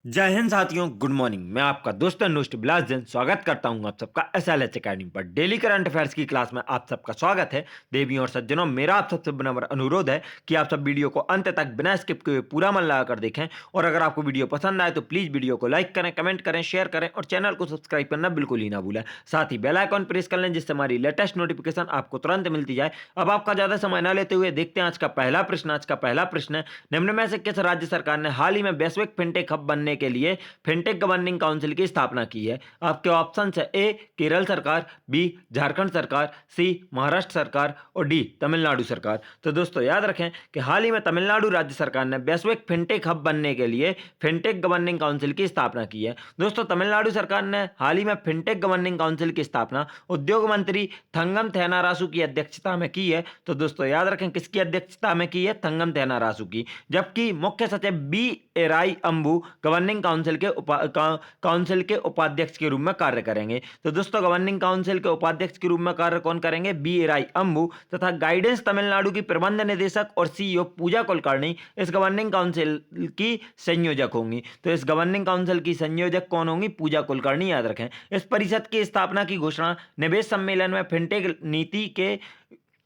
जय हिंद साथियों, good morning. मैं आपका दोस्त अनुष्ट बिलास जैन स्वागत करता हूं आप सबका एसएलएच एकेडमी पर। डेली करंट अफेयर्स की क्लास में आप सबका स्वागत है। देवियों और सज्जनों, मेरा आप सबसे विनम्र अनुरोध है कि आप सब वीडियो को अंत तक बिना स्किप किए पूरा मन लगाकर देखें, और अगर आपको वीडियो पसंद आए तो प्लीज वीडियो को लाइक करें, कमेंट करें, शेयर करें और चैनल को सब्सक्राइब करना बिल्कुल ही ना भूलें। साथ ही बेल आइकॉन प्रेस कर लें जिससे हमारी लेटेस्ट नोटिफिकेशन आपको तुरंत मिलती जाए। अब आपका ज्यादा समय न लेते हुए देखते हैं आज का पहला प्रश्न। आज का पहला प्रश्न है, निम्न में से किस राज्य सरकार ने हाल ही में वैश्विक फिनटेक हब बनने के लिए फिनटेक गवर्निंग काउंसिल की स्थापना की है? आपके ऑप्शन है ए केरल सरकार, बी झारखंड सरकार, सी महाराष्ट्र सरकार और डी तमिलनाडु सरकार। तो दोस्तों याद रखें कि हाल ही में तमिलनाडु राज्य सरकार ने वैश्विक फिनटेक हब बनने के लिए फिनटेक गवर्निंग काउंसिल की स्थापना की है। दोस्तों तमिलनाडु सरकार ने हाल ही में फिनटेक गवर्निंग काउंसिल की स्थापना उद्योग मंत्री थंगम थेनारासु की अध्यक्षता में की है। तो दोस्तों याद रखें किसकी अध्यक्षता में की है? थंगम थेनारासु की। जबकि मुख्य सचिव B Irai Ambu governing council के उपाध्यक्ष के रूप में कार्य करेंगे। तो दोस्तों गवर्निंग काउंसिल के उपाध्यक्ष के रूप में कार्य कौन करेंगे? बी एराई अंबू। तथा गाइडेंस तमिलनाडु की प्रबंध निदेशक और सीईओ पूजा कुलकर्णी इस गवर्निंग काउंसिल की संयोजक होंगी। तो इस गवर्निंग काउंसिल की संयोजक कौन होंगी? पूजा कुलकर्णी। याद रखें इस परिषद की स्थापना की घोषणा निवेश सम्मेलन में फिनटेक नीति के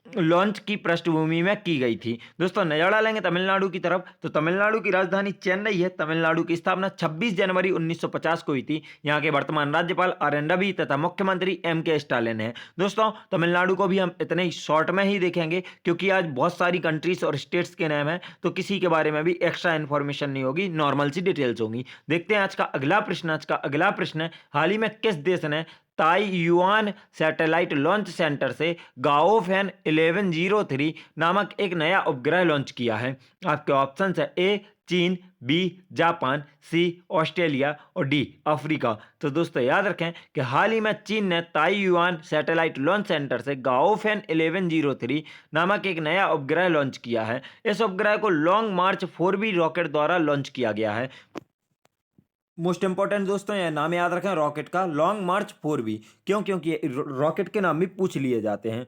लॉन्च की पृष्ठभूमि में की गई थी। दोस्तों नजर डालेंगे तमिलनाडु की तरफ, तो तमिलनाडु की राजधानी चेन्नई है। तमिलनाडु की स्थापना 26 जनवरी 1950 को हुई थी। यहाँ के वर्तमान राज्यपाल आर एन रवि तथा मुख्यमंत्री एम के स्टालिन है। दोस्तों तमिलनाडु को भी हम इतने ही शॉर्ट में ही देखेंगे क्योंकि आज बहुत सारी कंट्रीज और स्टेट्स के नाम है, तो किसी के बारे में भी एक्स्ट्रा इन्फॉर्मेशन नहीं होगी, नॉर्मल सी डिटेल्स होंगी। देखते हैं आज का अगला प्रश्न। आज का अगला प्रश्न है, हाल ही में किस देश ने ताइयुआन सैटेलाइट लॉन्च सेंटर से गाओफैन 1103 नामक एक नया उपग्रह लॉन्च किया है? आपके ऑप्शन है ए चीन, बी जापान, सी ऑस्ट्रेलिया और डी अफ्रीका। तो दोस्तों याद रखें कि हाल ही में चीन ने ताइयुआन सैटेलाइट लॉन्च सेंटर से गाओफैन 1103 नामक एक नया उपग्रह लॉन्च किया है। इस उपग्रह को लॉन्ग मार्च 4B रॉकेट द्वारा लॉन्च किया गया है। मोस्ट इंपॉर्टेंट दोस्तों यह नाम याद रखें रॉकेट का, लॉन्ग मार्च 4B। क्यों? क्योंकि रॉकेट के नाम भी पूछ लिए जाते हैं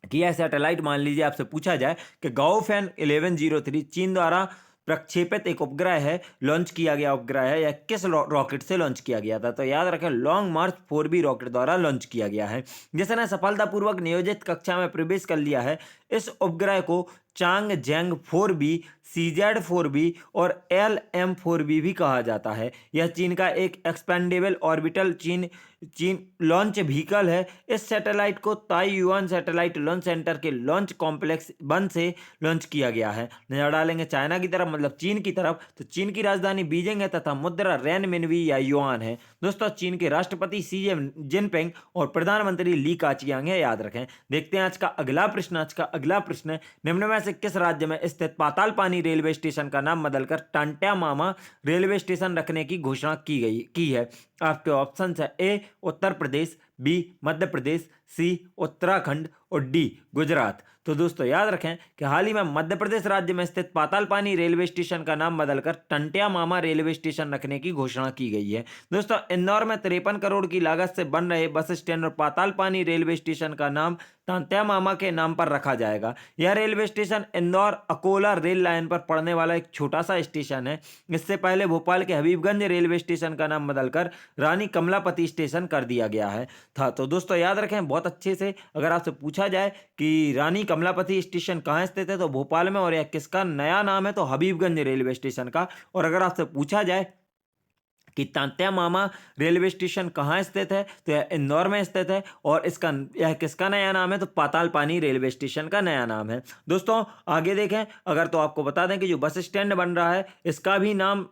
कि यह सैटेलाइट, मान लीजिए आपसे पूछा जाए कि गाओफैन 1103 चीन द्वारा प्रक्षेपित एक उपग्रह है, लॉन्च किया गया उपग्रह है, यह किस रॉकेट से लॉन्च किया गया था? तो याद रखें लॉन्ग मार्च 4B रॉकेट द्वारा लॉन्च किया गया है, जिसने सफलतापूर्वक नियोजित कक्षा में प्रवेश कर लिया है। इस उपग्रह को चांगजेंग 4B, CZ4B और LM4B भी कहा जाता है। यह चीन का एक एक्सपेंडेबल ऑर्बिटल चीन चीन लॉन्च व्हीकल है। इस सैटेलाइट को ताइयुआन सैटेलाइट लॉन्च सेंटर के लॉन्च कॉम्प्लेक्स 1 से लॉन्च किया गया है। नजर डालेंगे चाइना की तरफ, मतलब चीन की तरफ, तो चीन की राजधानी बीजिंग है तथा मुद्रा रेनमिनवी या युआन है। दोस्तों चीन के राष्ट्रपति सी जिनपिंग और प्रधानमंत्री ली काचियांग है। याद रखें। देखते हैं आज का अगला प्रश्न। आज का अगला प्रश्न, निम्न में से किस राज्य में स्थित पाताल पानी रेलवे स्टेशन का नाम बदलकर टांट्या मामा रेलवे स्टेशन रखने की घोषणा की है? आपके ऑप्शन है ए उत्तर प्रदेश, बी मध्य प्रदेश, सी उत्तराखंड और डी गुजरात। तो दोस्तों याद रखें कि हाल ही में मध्य प्रदेश राज्य में स्थित पातालपानी रेलवे स्टेशन का नाम बदलकर टंट्या मामा रेलवे स्टेशन रखने की घोषणा की गई है। दोस्तों इंदौर में 53 करोड़ की लागत से बन रहे बस स्टैंड और पातालपानी रेलवे स्टेशन का नाम टंट्या मामा के नाम पर रखा जाएगा। यह railway station Indore Akola rail line पर पड़ने वाला एक छोटा सा स्टेशन है। इससे पहले भोपाल के हबीबगंज रेलवे स्टेशन का नाम बदलकर रानी कमलापति स्टेशन कर दिया गया है था। तो दोस्तों याद रखें बहुत अच्छे से, अगर आपसे पूछा जाए कि रानी कमलापति स्टेशन कहाँ स्थित है तो भोपाल में, और यह किसका नया नाम है तो हबीबगंज रेलवे स्टेशन का। और अगर आपसे पूछा जाए कि तांत्या मामा रेलवे स्टेशन कहाँ स्थित है तो यह इंदौर में स्थित है, और यह किसका नया नाम है तो पातालपानी रेलवे स्टेशन का नया नाम है। दोस्तों आगे देखें, अगर तो आपको बता दें कि जो बस स्टैंड बन रहा है इसका भी नाम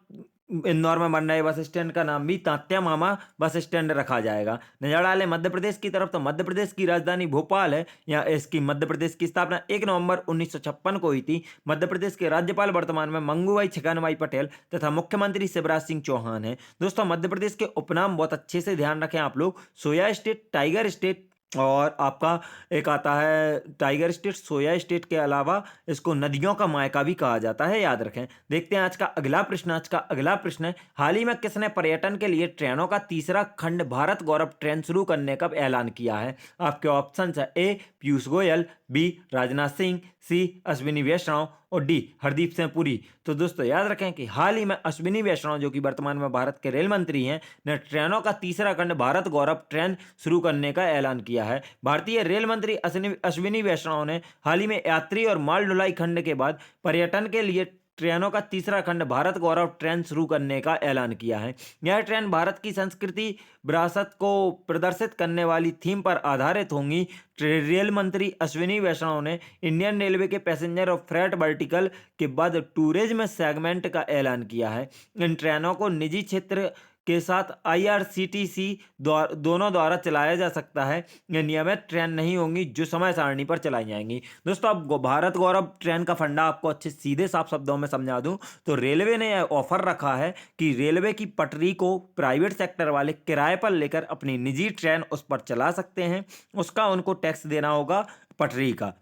इंदौर में बन रहे बस स्टैंड का नाम भी तात्या मामा बस स्टैंड रखा जाएगा। नजर डालें मध्य प्रदेश की तरफ, तो मध्य प्रदेश की राजधानी भोपाल है। यहाँ इसकी मध्य प्रदेश की स्थापना 1 नवंबर 1956 को हुई थी। मध्य प्रदेश के राज्यपाल वर्तमान में मंगूभाई छगनभाई पटेल तथा मुख्यमंत्री शिवराज सिंह चौहान है। दोस्तों मध्य प्रदेश के उपनाम बहुत अच्छे से ध्यान रखें आप लोग, सोया स्टेट, टाइगर स्टेट, और आपका एक आता है टाइगर स्टेट, सोया स्टेट के अलावा इसको नदियों का मायका भी कहा जाता है। याद रखें। देखते हैं आज का अगला प्रश्न। आज का अगला प्रश्न है, हाल ही में किसने पर्यटन के लिए ट्रेनों का तीसरा खंड भारत गौरव ट्रेन शुरू करने का ऐलान किया है? आपके ऑप्शन है ए पीयूष गोयल, बी राजनाथ सिंह, सी अश्विनी वैष्णव और डी हरदीप सिंह पुरी। तो दोस्तों याद रखें कि हाल ही में अश्विनी वैष्णव जो कि वर्तमान में भारत के रेल मंत्री हैं ने ट्रेनों का तीसरा खंड भारत गौरव ट्रेन शुरू करने का ऐलान किया है। भारतीय रेल मंत्री अश्विनी वैष्णव ने हाल ही में यात्री और माल ढुलाई खंड के बाद पर्यटन के लिए ट्रेनों का तीसरा खंड भारत गौरव ट्रेन शुरू करने का ऐलान किया है। यह ट्रेन भारत की संस्कृति विरासत को प्रदर्शित करने वाली थीम पर आधारित होंगी। रेल मंत्री अश्विनी वैष्णव ने इंडियन रेलवे के पैसेंजर और फ्रेट वर्टिकल के बाद टूरिज्म सेगमेंट का ऐलान किया है। इन ट्रेनों को निजी क्षेत्र के साथ आईआरसीटीसी दोनों द्वारा चलाया जा सकता है। ये नियमित ट्रेन नहीं होंगी जो समय सारणी पर चलाई जाएंगी। दोस्तों अब भारत गौरव ट्रेन का फंडा आपको अच्छे सीधे साफ शब्दों में समझा दूं तो रेलवे ने यह ऑफर रखा है कि रेलवे की पटरी को प्राइवेट सेक्टर वाले किराए पर लेकर अपनी निजी ट्रेन उस पर चला सकते हैं। उसका उनको टैक्स देना होगा पटरी का,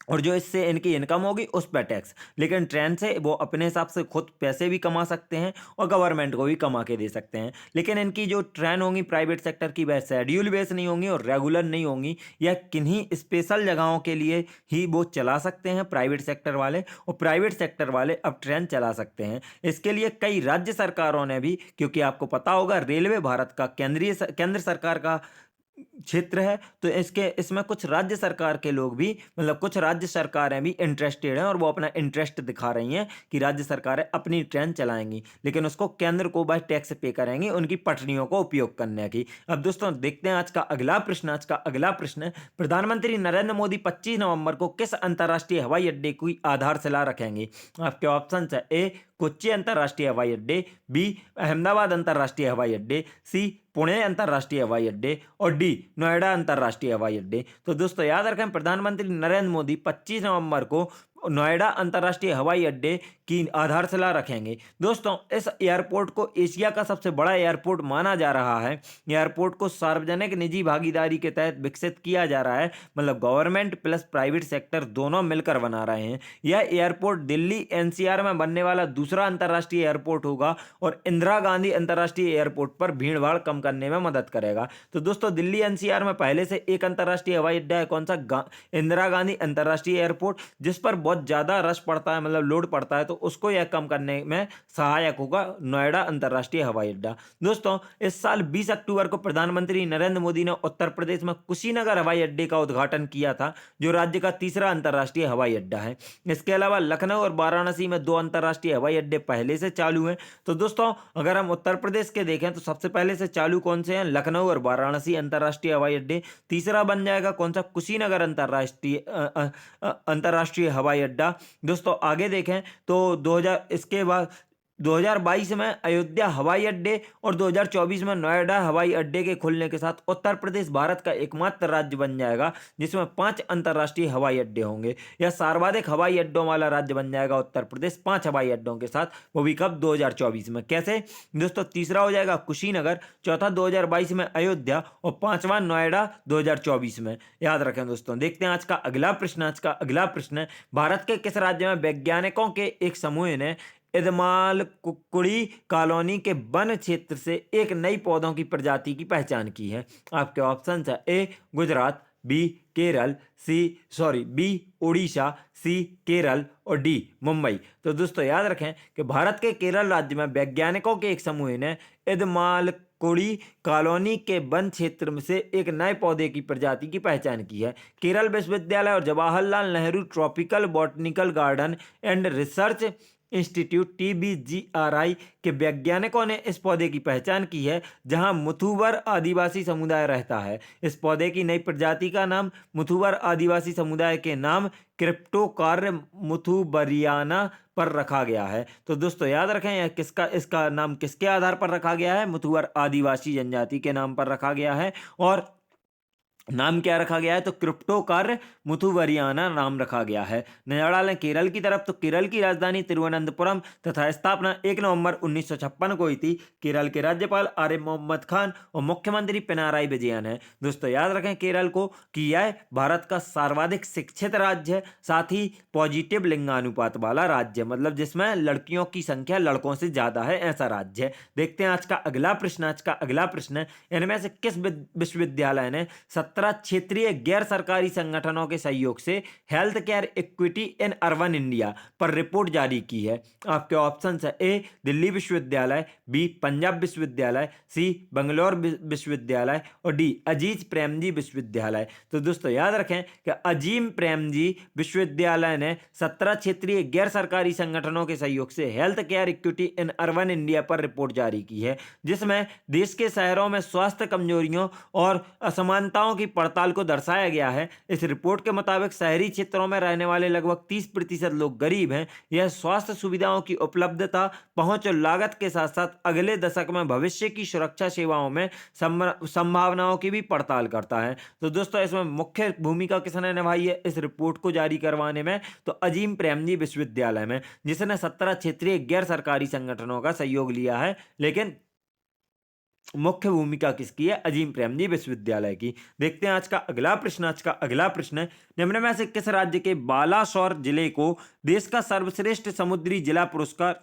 और जो इससे इनकी इनकम होगी उस पर टैक्स। लेकिन ट्रेन से वो अपने हिसाब से खुद पैसे भी कमा सकते हैं और गवर्नमेंट को भी कमा के दे सकते हैं। लेकिन इनकी जो ट्रेन होंगी प्राइवेट सेक्टर की वह शेड्यूल बेस नहीं होंगी और रेगुलर नहीं होंगी, या किन्हीं स्पेशल जगहों के लिए ही वो चला सकते हैं प्राइवेट सेक्टर वाले, और प्राइवेट सेक्टर वाले अब ट्रेन चला सकते हैं। इसके लिए कई राज्य सरकारों ने भी, क्योंकि आपको पता होगा रेलवे भारत का केंद्र सरकार का क्षेत्र है, तो इसमें कुछ राज्य सरकार के लोग भी, मतलब कुछ राज्य सरकारें भी इंटरेस्टेड हैं और वो अपना इंटरेस्ट दिखा रही हैं कि राज्य सरकारें अपनी ट्रेन चलाएंगी, लेकिन उसको केंद्र को वह टैक्स पे करेंगी उनकी पटरियों को उपयोग करने की। अब दोस्तों देखते हैं आज का अगला प्रश्न। आज का अगला प्रश्न, प्रधानमंत्री नरेंद्र मोदी 25 नवंबर को किस अंतर्राष्ट्रीय हवाई अड्डे की आधारशिला रखेंगे? आपके ऑप्शन है ए कोच्चि अंतर्राष्ट्रीय हवाई अड्डे, बी अहमदाबाद अंतर्राष्ट्रीय हवाई अड्डे, सी पुणे अंतर्राष्ट्रीय हवाई अड्डे और डी नोएडा अंतर्राष्ट्रीय हवाई अड्डे। तो दोस्तों याद रखें प्रधानमंत्री नरेंद्र मोदी 25 नवंबर को नोएडा अंतर्राष्ट्रीय हवाई अड्डे की आधारशिला रखेंगे। दोस्तों इस एयरपोर्ट को एशिया का सबसे बड़ा एयरपोर्ट माना जा रहा है। एयरपोर्ट को सार्वजनिक निजी भागीदारी के तहत विकसित किया जा रहा है, मतलब गवर्नमेंट प्लस प्राइवेट सेक्टर दोनों मिलकर बना रहे हैं। यह एयरपोर्ट दिल्ली एनसीआर में बनने वाला दूसरा अंतर्राष्ट्रीय एयरपोर्ट होगा और इंदिरा गांधी अंतर्राष्ट्रीय एयरपोर्ट पर भीड़ भाड़ कम करने में मदद करेगा। तो दोस्तों दिल्ली एनसीआर में पहले से एक अंतर्राष्ट्रीय हवाई अड्डा है, कौन सा? इंदिरा गांधी अंतर्राष्ट्रीय एयरपोर्ट, जिस पर बहुत ज्यादा रश पड़ता है, मतलब लोड पड़ता है, तो उसको यह कम करने में सहायक होगा नोएडा अंतर्राष्ट्रीय हवाई अड्डा। दोस्तों इस साल 20 अक्टूबर को प्रधानमंत्री नरेंद्र मोदी ने उत्तर प्रदेश में कुशीनगर हवाई अड्डे का उद्घाटन किया था, जो राज्य का तीसरा अंतर्राष्ट्रीय हवाई अड्डा है। इसके अलावा लखनऊ और वाराणसी में 2 अंतर्राष्ट्रीय हवाई अड्डे पहले से चालू हैं। तो दोस्तों अगर हम उत्तर प्रदेश के देखें तो सबसे पहले से चालू कौन से हैं? लखनऊ और वाराणसी अंतर्राष्ट्रीय हवाई अड्डे। तीसरा बन जाएगा कौन सा? कुशीनगर अंतर्राष्ट्रीय हवाई अड्डा। दोस्तों आगे देखें तो 2000 इसके बाद 2022 में अयोध्या हवाई अड्डे और 2024 में नोएडा हवाई अड्डे के खुलने के साथ उत्तर प्रदेश भारत का एकमात्र राज्य बन जाएगा जिसमें 5 अंतर्राष्ट्रीय हवाई अड्डे होंगे। यह सर्वाधिक हवाई अड्डों वाला राज्य बन जाएगा उत्तर प्रदेश 5 हवाई अड्डों के साथ, वो भी कब? 2024 में। कैसे दोस्तों? तीसरा हो जाएगा कुशीनगर, चौथा 2022 में अयोध्या और 5वां नोएडा 2024 में। याद रखें दोस्तों। देखते हैं आज का अगला प्रश्न। आज का अगला प्रश्न है, भारत के किस राज्य में वैज्ञानिकों के एक समूह ने इदमालकुकुड़ी कॉलोनी के वन क्षेत्र से एक नई पौधों की प्रजाति की पहचान की है? आपके ऑप्शन है ए गुजरात, बी केरल, बी उड़ीसा, सी केरल और डी मुंबई। तो दोस्तों याद रखें कि भारत के केरल राज्य में वैज्ञानिकों के एक समूह ने इदमालकुड़ी कॉलोनी के वन क्षेत्र से एक नए पौधे की प्रजाति की पहचान की है। केरल विश्वविद्यालय और Jawaharlal Nehru tropical botanical garden and research institute TBGRI के वैज्ञानिकों ने इस पौधे की पहचान की है, जहां मुथुवर आदिवासी समुदाय रहता है। इस पौधे की नई प्रजाति का नाम मुथुवर आदिवासी समुदाय के नाम क्रिप्टोकार्य मुथुबरियाना पर रखा गया है। तो दोस्तों याद रखें इसका नाम किसके आधार पर रखा गया है? मुथुवर आदिवासी जनजाति के नाम पर रखा गया है। और नाम क्या रखा गया है? तो क्रिप्टोकार्य मुथुवरियाना नाम रखा गया है। नजर लें केरल की तरफ, तो केरल की राजधानी तिरुवनंतपुरम तथा स्थापना 1 नवंबर 1956 को हुई थी। केरल के राज्यपाल आरिफ मोहम्मद खान और मुख्यमंत्री पिनाराई विजयन है। दोस्तों याद रखें केरल को कि यह भारत का सर्वाधिक शिक्षित राज्य है, साथ ही पॉजिटिव लिंगानुपात वाला राज्य है, मतलब जिसमें लड़कियों की संख्या लड़कों से ज्यादा है, ऐसा राज्य है। देखते हैं आज का अगला प्रश्न। आज का अगला प्रश्न है, इनमें से किस विश्वविद्यालय ने 70 17 क्षेत्रीय गैर सरकारी संगठनों के सहयोग से health care equity in urban India पर रिपोर्ट जारी की है। आपके ऑप्शन है ए दिल्ली विश्वविद्यालय, बी पंजाब विश्वविद्यालय, सी बंगलौर विश्वविद्यालय और डी अजीज प्रेमजी विश्वविद्यालय। तो दोस्तों याद रखें कि अजीम प्रेमजी विश्वविद्यालय ने 17 क्षेत्रीय गैर सरकारी संगठनों के सहयोग से health care equity in urban India पर रिपोर्ट जारी की है, जिसमें देश के शहरों में स्वास्थ्य कमजोरियों और असमानताओं की पड़ताल को दर्शाया गया है। इस रिपोर्ट के मुताबिक शहरी क्षेत्रों में रहने वाले लगभग 30% लोग गरीब हैं। यह स्वास्थ्य सुविधाओं की उपलब्धता, पहुंच और लागत के साथ साथ अगले दशक में भविष्य की सुरक्षा सेवाओं में संभावनाओं की भी पड़ताल करता है। तो दोस्तों इसमें मुख्य भूमिका किसने निभाई है इस रिपोर्ट को जारी करवाने में? तो अजीम प्रेमजी विश्वविद्यालय में, जिसने 17 क्षेत्रीय गैर सरकारी संगठनों का सहयोग लिया है, लेकिन मुख्य भूमिका किसकी है? अजीम प्रेमजी विश्वविद्यालय की। देखते हैं आज का अगला प्रश्न। आज का अगला प्रश्न है, निम्न में से किस राज्य के बालासोर जिले को देश का सर्वश्रेष्ठ समुद्री जिला पुरस्कार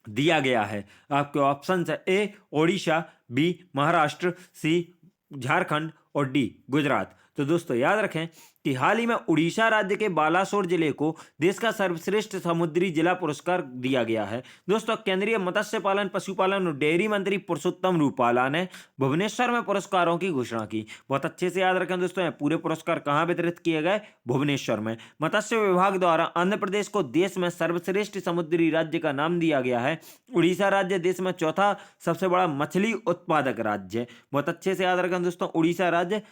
दिया गया है? आपके ऑप्शन है ए ओडिशा, बी महाराष्ट्र, सी झारखंड और डी गुजरात। तो दोस्तों याद रखें कि हाल ही में उड़ीसा राज्य के बालासोर जिले को देश का सर्वश्रेष्ठ समुद्री जिला पुरस्कार दिया गया है। दोस्तों केंद्रीय मत्स्य पालन, पशुपालन और डेयरी मंत्री पुरुषोत्तम रूपाला ने भुवनेश्वर में पुरस्कारों की घोषणा की। बहुत अच्छे से याद रखें दोस्तों, पूरे पुरस्कार कहाँ वितरित किए गए? भुवनेश्वर में। मत्स्य विभाग द्वारा आंध्र प्रदेश को देश में सर्वश्रेष्ठ समुद्री राज्य का नाम दिया गया है। उड़ीसा राज्य देश में चौथा सबसे बड़ा मछली उत्पादक राज्य है। बहुत अच्छे से याद रखें दोस्तों, उड़ीसा राज्य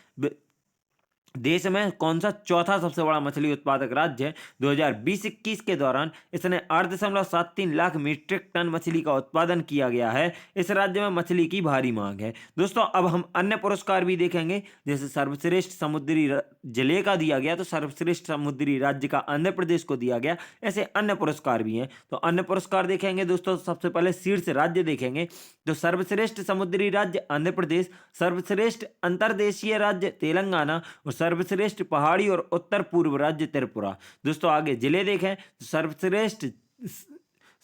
देश में कौन सा चौथा सबसे बड़ा मछली उत्पादक राज्य है। 2020-21 के दौरान इसने 8.73 लाख मीट्रिक टन मछली का उत्पादन किया गया है। इस राज्य में मछली की भारी मांग है। दोस्तों अब हम अन्य पुरस्कार भी देखेंगे, जैसे सर्वश्रेष्ठ समुद्री जिले का दिया गया, तो सर्वश्रेष्ठ समुद्री राज्य का आंध्र प्रदेश को दिया गया। ऐसे अन्य पुरस्कार भी हैं, तो अन्य पुरस्कार देखेंगे दोस्तों। सबसे पहले शीर्ष राज्य देखेंगे, तो सर्वश्रेष्ठ समुद्री राज्य आंध्र प्रदेश, सर्वश्रेष्ठ अंतर्देशीय राज्य तेलंगाना और सर्वश्रेष्ठ पहाड़ी और उत्तर पूर्व राज्य त्रिपुरा। दोस्तों आगे जिले देखें, तो सर्वश्रेष्ठ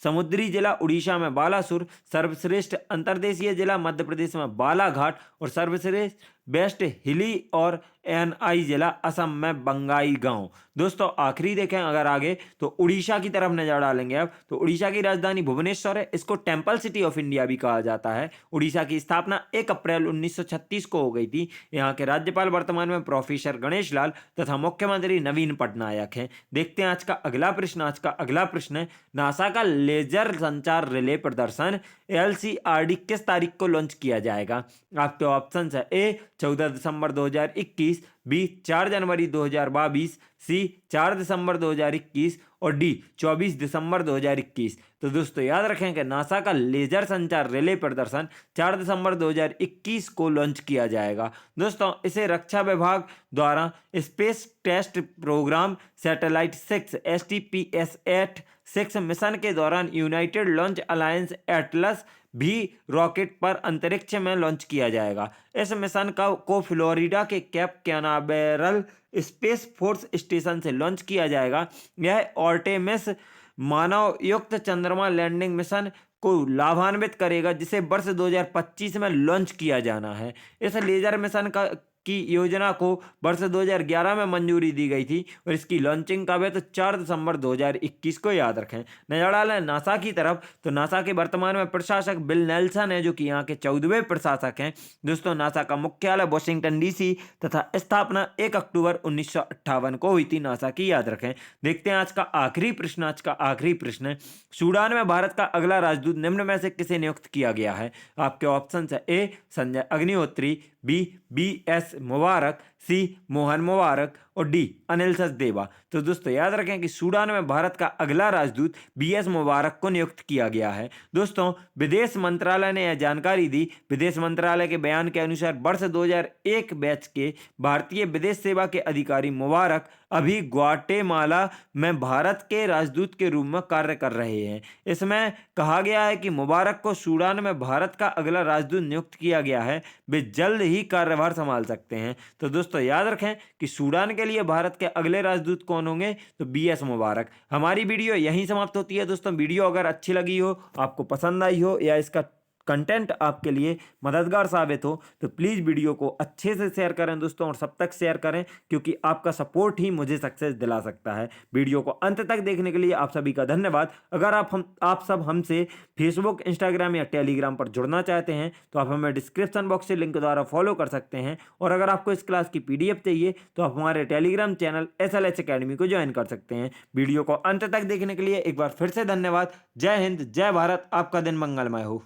समुद्री जिला उड़ीसा में बालासुर, सर्वश्रेष्ठ अंतर्देशीय जिला मध्य प्रदेश में बालाघाट और सर्वश्रेष्ठ बेस्ट हिली और एनआई जिला असम में बंगाई गांव। दोस्तों आखिरी देखें अगर आगे, तो उड़ीसा की तरफ नजर डालेंगे अब, तो उड़ीसा की राजधानी भुवनेश्वर है। इसको टेंपल सिटी ऑफ इंडिया भी कहा जाता है। उड़ीसा की स्थापना 1 अप्रैल 1936 को हो गई थी। यहाँ के राज्यपाल वर्तमान में प्रोफेसर गणेश लाल तथा मुख्यमंत्री नवीन पटनायक हैं। देखते हैं आज का अगला प्रश्न। आज का अगला प्रश्न है, नासा का लेजर संचार रिले प्रदर्शन LCRD किस तारीख को लॉन्च किया जाएगा? आपके ऑप्शन है ए 14 दिसंबर 2021, बी 4 जनवरी 2022, सी 4 दिसंबर 2021 और डी 24 दिसंबर 2021। तो दोस्तों याद रखें कि नासा का लेजर संचार रिले प्रदर्शन 4 दिसंबर 2021 को लॉन्च किया जाएगा। दोस्तों इसे रक्षा विभाग द्वारा Space Test Program Satellite 6 STPS-8 mission के दौरान यूनाइटेड लॉन्च अलायंस एटलस भी रॉकेट पर अंतरिक्ष में लॉन्च किया जाएगा। इस मिशन को फ्लोरिडा के cap Canaveral space force station से लॉन्च किया जाएगा। यह आर्टेमिस मानव युक्त चंद्रमा लैंडिंग मिशन को लाभान्वित करेगा, जिसे वर्ष 2025 में लॉन्च किया जाना है। इस लेजर मिशन की योजना को वर्ष 2011 में मंजूरी दी गई थी और इसकी लॉन्चिंग कब है? तो 4 दिसंबर 2021 को याद रखें। नजर डालें नासा की तरफ, तो नासा के वर्तमान में प्रशासक बिल नेल्सन है, जो कि यहाँ के 14वें प्रशासक हैं। दोस्तों नासा का मुख्यालय वाशिंगटन DC तथा स्थापना 1 अक्टूबर 1958 को हुई थी नासा की, याद रखें। देखते हैं आज का आखिरी प्रश्न। आज का आखिरी प्रश्न है, सूडान में भारत का अगला राजदूत निम्न में से किसे नियुक्त किया गया है? आपके ऑप्शन है ए संजय अग्निहोत्री, बी BS मुबारक, सी मोहन मुबारक और डी अनिल सचदेवा। तो दोस्तों याद रखें कि सूडान में भारत का अगला राजदूत BS मुबारक को नियुक्त किया गया है। दोस्तों विदेश मंत्रालय ने यह जानकारी दी। विदेश मंत्रालय के बयान के अनुसार वर्ष 2001 बैच के भारतीय विदेश सेवा के अधिकारी मुबारक अभी ग्वाटेमाला में भारत के राजदूत के रूप में कार्य कर रहे हैं। इसमें कहा गया है कि मुबारक को सूडान में भारत का अगला राजदूत नियुक्त किया गया है। वे जल्द ही कार्यभार संभाल सकते हैं। तो दोस्तों याद रखें कि सूडान के लिए भारत के अगले राजदूत कौन होंगे? तो BS मुबारक। हमारी वीडियो यहीं समाप्त होती है। दोस्तों वीडियो अगर अच्छी लगी हो, आपको पसंद आई हो या इसका कंटेंट आपके लिए मददगार साबित हो तो प्लीज़ वीडियो को अच्छे से शेयर करें दोस्तों, और सब तक शेयर करें, क्योंकि आपका सपोर्ट ही मुझे सक्सेस दिला सकता है। वीडियो को अंत तक देखने के लिए आप सभी का धन्यवाद। अगर आप सब हमसे फेसबुक, इंस्टाग्राम या टेलीग्राम पर जुड़ना चाहते हैं तो आप हमें डिस्क्रिप्शन बॉक्स से लिंक द्वारा फॉलो कर सकते हैं, और अगर आपको इस क्लास की पीडीएफ चाहिए तो आप हमारे टेलीग्राम चैनल एसएलएच एकेडमी को ज्वाइन कर सकते हैं। वीडियो को अंत तक देखने के लिए एक बार फिर से धन्यवाद। जय हिंद, जय भारत, आपका दिन मंगलमय हो।